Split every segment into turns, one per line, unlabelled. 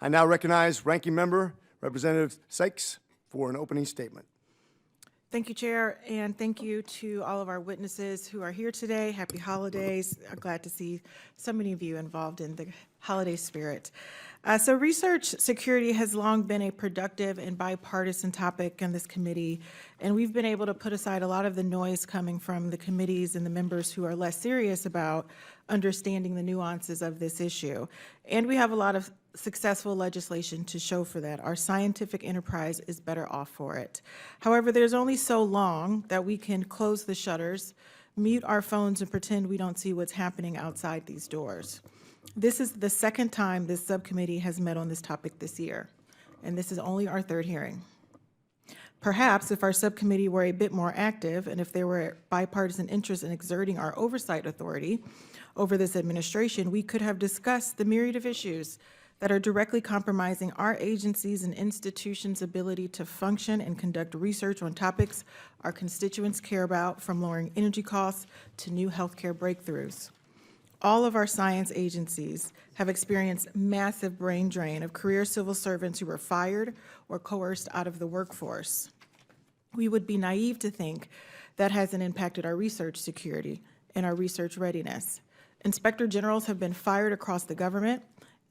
I now recognize Ranking Member Representative Sykes for an opening statement.
Thank you, Chair, and thank you to all of our witnesses who are here today. Happy holidays. I'm glad to see so many of you involved in the holiday spirit. So research security has long been a productive and bipartisan topic in this committee, and we've been able to put aside a lot of the noise coming from the committees and the members who are less serious about understanding the nuances of this issue. And we have a lot of successful legislation to show for that. Our scientific enterprise is better off for it. However, there's only so long that we can close the shutters, mute our phones, and pretend we don't see what's happening outside these doors. This is the second time this subcommittee has met on this topic this year, and this is only our third hearing. Perhaps if our subcommittee were a bit more active and if there were bipartisan interest in exerting our oversight authority over this administration, we could have discussed the myriad of issues that are directly compromising our agencies' and institutions' ability to function and conduct research on topics our constituents care about, from lowering energy costs to new healthcare breakthroughs. All of our science agencies have experienced massive brain drain of career civil servants who were fired or coerced out of the workforce. We would be naive to think that hasn't impacted our research security and our research readiness. Inspector generals have been fired across the government,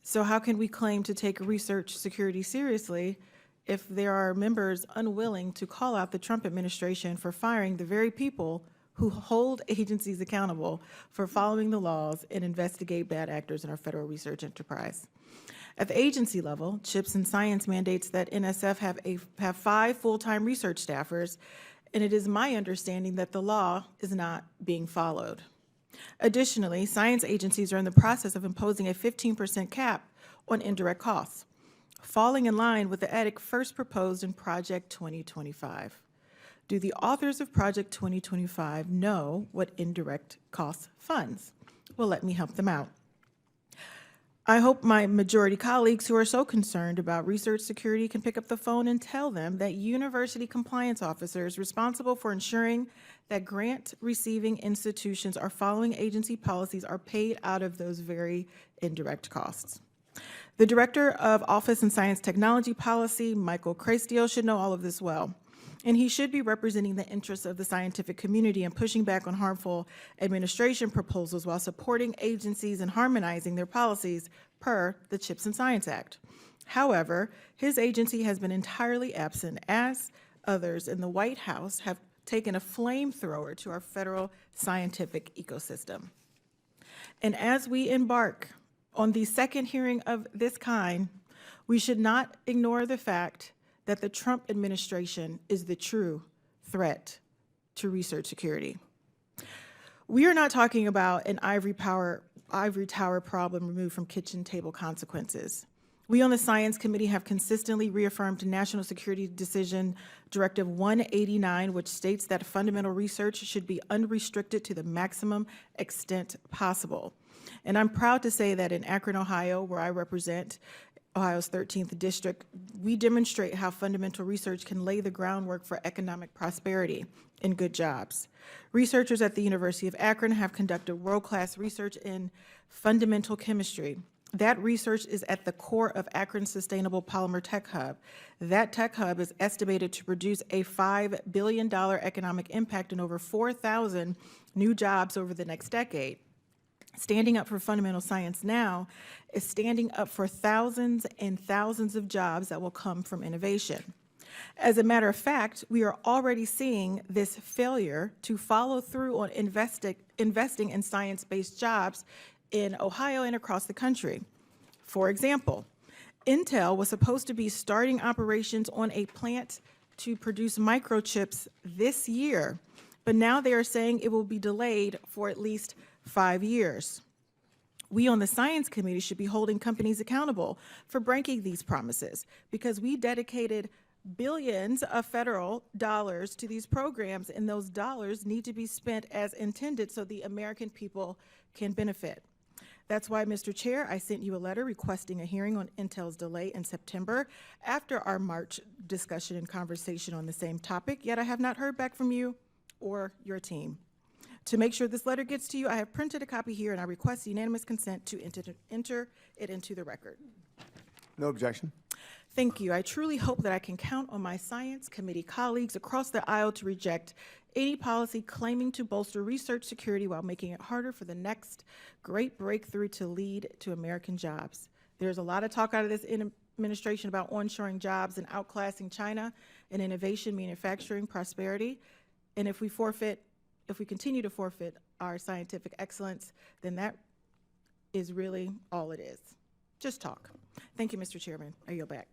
so how can we claim to take research security seriously if there are members unwilling to call out the Trump administration for firing the very people who hold agencies accountable for following the laws and investigate bad actors in our federal research enterprise? At the agency level, CHIPS and Science mandates that NSF have 5 full-time research staffers, and it is my understanding that the law is not being followed. Additionally, science agencies are in the process of imposing a 15% cap on indirect costs, falling in line with the edit first proposed in Project 2025. Do the authors of Project 2025 know what indirect costs funds? Well, let me help them out. I hope my majority colleagues who are so concerned about research security can pick up the phone and tell them that university compliance officers responsible for ensuring that grant-receiving institutions are following agency policies are paid out of those very indirect costs. The Director of Office and Science Technology Policy, Michael Crastio, should know all of this well, and he should be representing the interests of the scientific community and pushing back on harmful administration proposals while supporting agencies and harmonizing their policies per the CHIPS and Science Act. However, his agency has been entirely absent, as others in the White House have taken a flamethrower to our federal scientific ecosystem. And as we embark on the second hearing of this kind, we should not ignore the fact that the Trump administration is the true threat to research security. We are not talking about an ivory tower problem removed from kitchen table consequences. We on the Science Committee have consistently reaffirmed National Security Decision Directive 189, which states that fundamental research should be unrestricted to the maximum extent possible. And I'm proud to say that in Akron, Ohio, where I represent Ohio's 13th district, we demonstrate how fundamental research can lay the groundwork for economic prosperity and good jobs. Researchers at the University of Akron have conducted world-class research in fundamental chemistry. That research is at the core of Akron's Sustainable Polymer Tech Hub. That tech hub is estimated to produce a $5 billion economic impact and over 4,000 new jobs over the next decade. Standing up for fundamental science now is standing up for thousands and thousands of jobs that will come from innovation. As a matter of fact, we are already seeing this failure to follow through on investing in science-based jobs in Ohio and across the country. For example, Intel was supposed to be starting operations on a plant to produce microchips this year, but now they are saying it will be delayed for at least 5 years. We on the Science Committee should be holding companies accountable for breaking these promises, because we dedicated billions of federal dollars to these programs, and those dollars need to be spent as intended so the American people can benefit. That's why, Mr. Chair, I sent you a letter requesting a hearing on Intel's delay in September after our March discussion and conversation on the same topic, yet I have not heard back from you or your team. To make sure this letter gets to you, I have printed a copy here, and I request unanimous consent to enter it into the record.
No objection.
Thank you. I truly hope that I can count on my science committee colleagues across the aisle to reject any policy claiming to bolster research security while making it harder for the next great breakthrough to lead to American jobs. There's a lot of talk out of this administration about onshoring jobs and outclassing China in innovation, manufacturing, prosperity. And if we continue to forfeit our scientific excellence, then that is really all it is. Just talk. Thank you, Mr. Chairman. I yield back.